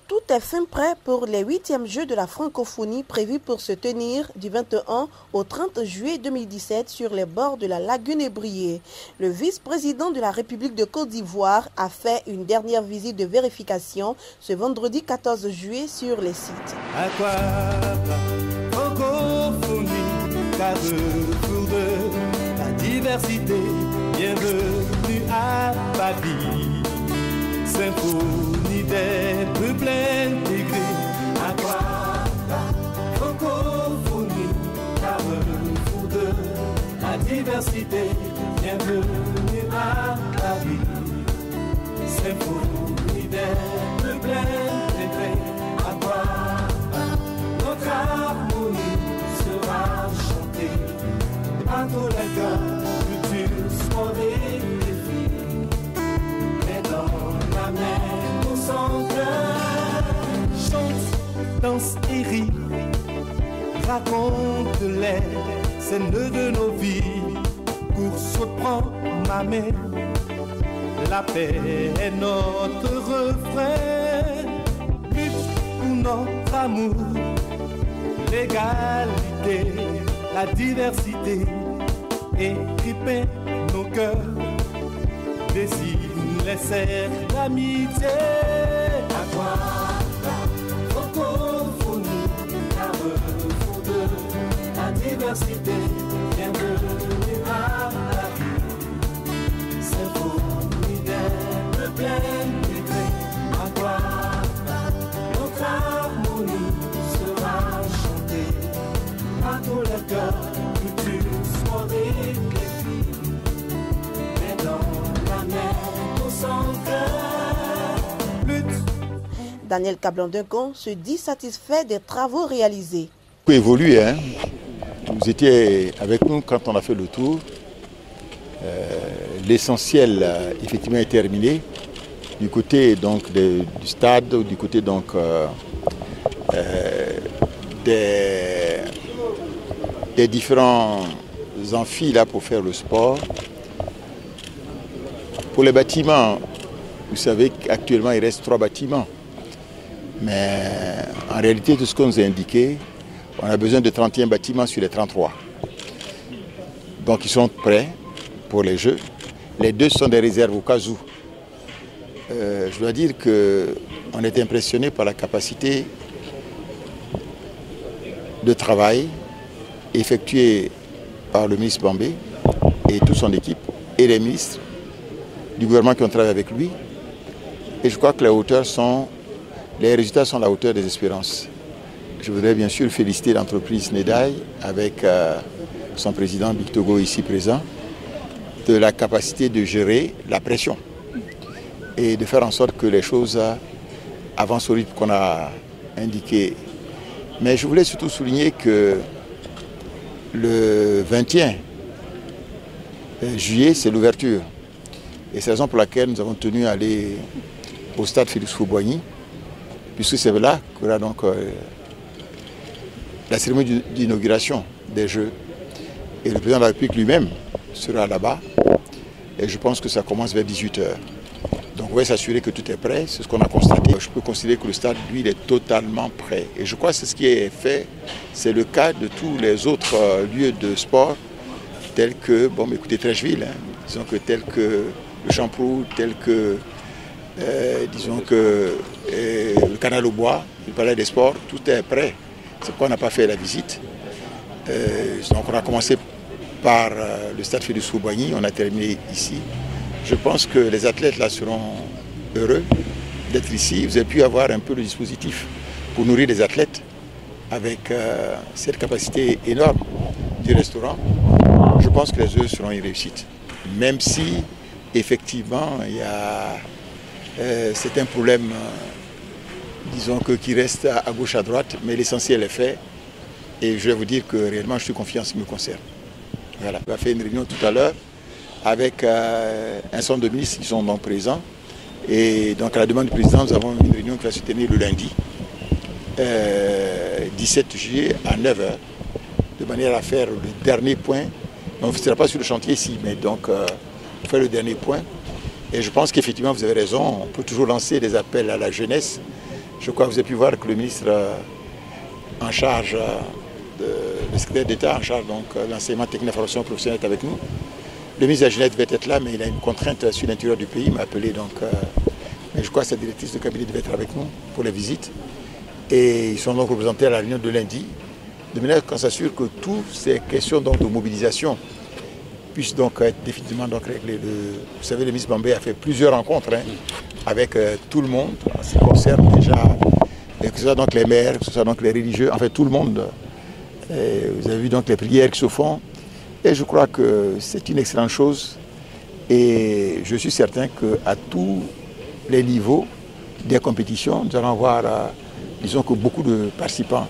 Tout est fin prêt pour les 8e Jeux de la francophonie prévus pour se tenir du 21 au 30 juillet 2017 sur les bords de la lagune Ébrié. Le vice-président de la République de Côte d'Ivoire a fait une dernière visite de vérification ce vendredi 14 juillet sur les sites. Francophonie, carrefour de la diversité, bienvenue à Paris. Symphonie des peuples intégrés. À quoi la francophonie, carrefour de la diversité, bienvenue à Paris. Symphonie des peuples intégrés. À quoi notre harmonie sera chantée par tous les cœurs, culture, sport et chante, danse et rit, raconte les scènes de nos vies. Course, prends ma main, la paix est notre refrain. Lutte pour notre amour, l'égalité, la diversité. Écrit peint nos cœurs, dessine les cercles d'amitié. À quoi la francophonie, carrefour de la diversité, bienvenue à la vie. Symphonie des peuples intégrés. À quoi notre harmonie sera chantée par tous les cœurs, culture, sport et défis. Mais dans la mer, Daniel Cablan-Duncan se dit satisfait des travaux réalisés. Évolué, hein. Vous étiez avec nous quand on a fait le tour. L'essentiel effectivement est terminé du côté donc du stade, du côté donc des différents amphis là pour faire le sport. Pour les bâtiments, vous savez qu'actuellement il reste 3 bâtiments. Mais en réalité, tout ce qu'on nous a indiqué, on a besoin de 31 bâtiments sur les 33. Donc ils sont prêts pour les Jeux. Les 2 sont des réserves au cas où. Je dois dire qu'on est impressionné par la capacité de travail effectuée par le ministre Bambé et toute son équipe et les ministres du gouvernement qui ont travaillé avec lui. Et je crois que les résultats sont à la hauteur des espérances. Je voudrais bien sûr féliciter l'entreprise Nedaï avec son président Big Togo ici présent de la capacité de gérer la pression et de faire en sorte que les choses avancent au rythme qu'on a indiqué. Mais je voulais surtout souligner que le 21 juillet, c'est l'ouverture. Et c'est la raison pour laquelle nous avons tenu à aller au stade Félix Houphouët-Boigny, puisque c'est là qu'il y aura donc la cérémonie d'inauguration des Jeux. Et le président de la République lui-même sera là-bas. Et je pense que ça commence vers 18 h. Donc on va s'assurer que tout est prêt, c'est ce qu'on a constaté. Je peux considérer que le stade, lui, il est totalement prêt. Et je crois que c'est ce qui est fait, c'est le cas de tous les autres lieux de sport, tels que, bon, écoutez, Trècheville, hein, disons que tels que le Champroux, tel que, disons que le canal au bois, le palais des sports, tout est prêt. C'est pourquoi on n'a pas fait la visite. Donc on a commencé par le stade Félix Houphouët-Boigny, on a terminé ici. Je pense que les athlètes là seront heureux d'être ici. Vous avez pu avoir un peu le dispositif pour nourrir les athlètes avec cette capacité énorme du restaurant. Je pense que les Jeux seront une réussite. Même si effectivement, il y a c'est un problème, disons qui reste à gauche, à droite, mais l'essentiel est fait. Et je vais vous dire que réellement, je suis confiant en ce qui me concerne. Voilà. On va faire une réunion tout à l'heure avec un certain nombre de ministres qui sont donc présents. Et donc, à la demande du président, nous avons une réunion qui va se tenir le lundi, 17 juillet à 9 h, de manière à faire le dernier point. Donc, ce ne sera pas sur le chantier ici, mais donc, faire le dernier point. Et je pense qu'effectivement, vous avez raison, on peut toujours lancer des appels à la jeunesse Je crois que vous avez pu voir que le ministre en charge, le secrétaire d'État en charge de l'enseignement technique et de la formation professionnelle est avec nous. Le ministre de la Jeunesse devait être là, mais il a une contrainte sur l'intérieur du pays. Il m'a appelé, mais je crois que sa directrice de cabinet devait être avec nous pour les visites. Et ils sont donc représentés à la réunion de lundi, de manière qu'on s'assure que toutes ces questions de mobilisation puissent donc être définitivement réglées. Vous savez, le ministre Bambé a fait plusieurs rencontres avec tout le monde, en ce qui concerne déjà, que ce soit donc les maires, que ce soit donc les religieux, en fait tout le monde. Et vous avez vu donc les prières qui se font. Et je crois que c'est une excellente chose. Et je suis certain qu'à tous les niveaux des compétitions, nous allons avoir, disons que beaucoup de participants.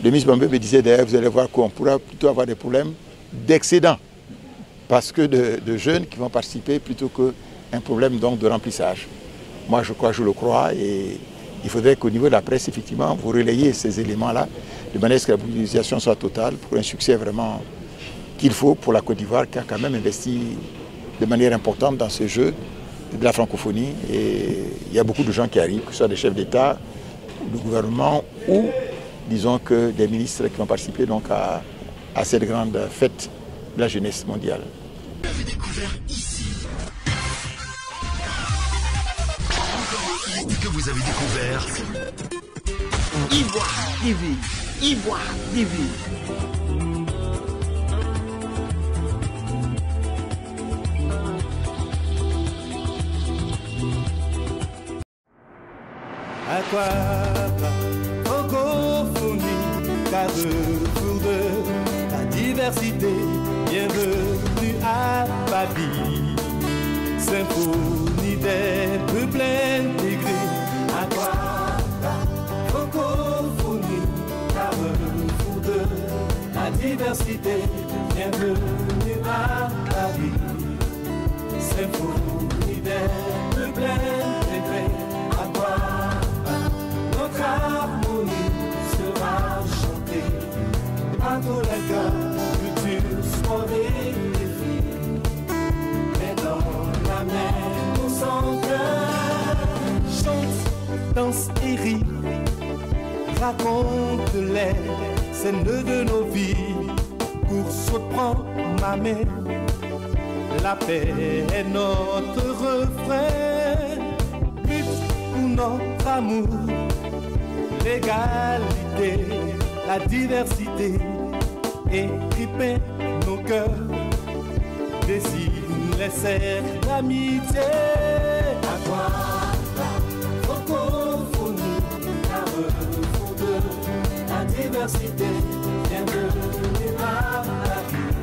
Le ministre Bambé me disait d'ailleurs, vous allez voir qu'on pourra plutôt avoir des problèmes d'excédent. Parce que de jeunes qui vont participer plutôt qu'un problème donc de remplissage. Moi je crois, je le crois, et il faudrait qu'au niveau de la presse, effectivement, vous relayez ces éléments-là, de manière à ce que la mobilisation soit totale pour un succès vraiment qu'il faut pour la Côte d'Ivoire, qui a quand même investi de manière importante dans ce jeu de la francophonie. Et il y a beaucoup de gens qui arrivent, que ce soit des chefs d'État, du gouvernement ou, disons, que des ministres qui vont participer donc à cette grande fête de la jeunesse mondiale. Vous avez découvert ici. Que vous avez découvert Ivoire TV. Ivoire TV. Aquaba, francophonie, carrefour de la diversité, bienvenue à Babi, symphonie des peuples intégrés. Aquaba, francophonie, carrefour de la diversité, bienvenue à Babi, symphonie des peuples intégrés. Notre harmonie sera chantée à tous les cœurs, culture, sport et défi. Mais dans la mer, nous sommes cœur. Chante, danse et rit, raconte-les scènes de nos vies. Course, prends ma main, la paix est notre refrain. Lutte pour notre amour, l'égalité, la diversité, écripez nos cœurs, dessine les cercles d'amitié. À toi, la francophonie, carrefour de la diversité, bienvenue à la vie,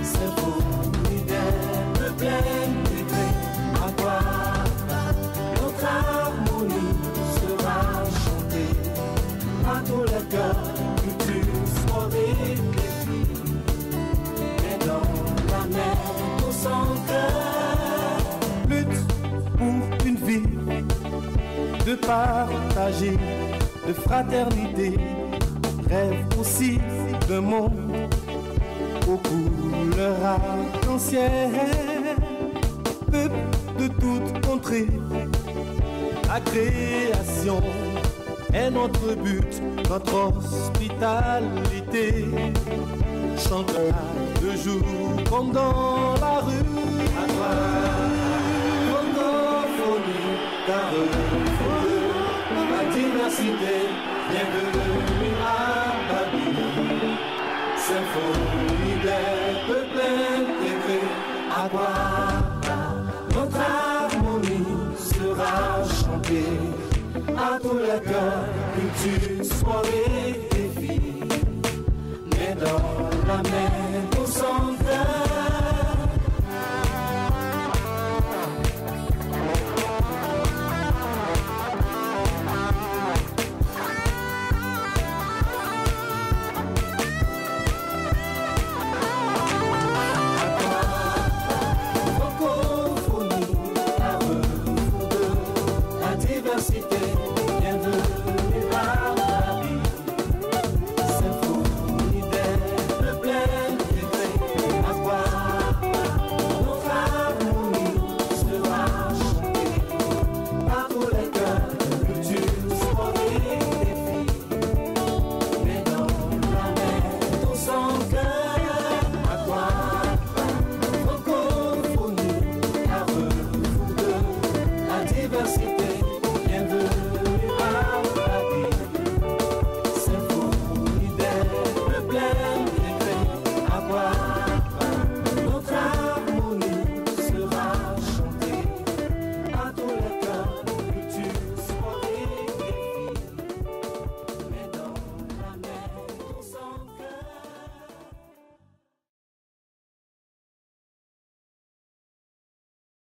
symphonie des peuples intégrés. À toi, notre harmonie sera chantée à tous les cœurs, culture, sport et défi. Mais dans la mer, nous sommes cœur. Lutte pour une vie de partager, de fraternité. Rêve aussi d'un monde aux couleurs arc-en-ciel. Peuple de toute contrée, la création est notre but, notre hospitalité. Chantons de jour comme dans la rue. À toi, francophonie, carrefour de la diversité, bienvenue à Babi, symphonie des peuples intégrés. À toi, notre harmonie sera chantée à tous les cœurs, culture, sport et défi. Mais dans la mer, nous sommes francophonie, carrefour de la diversité.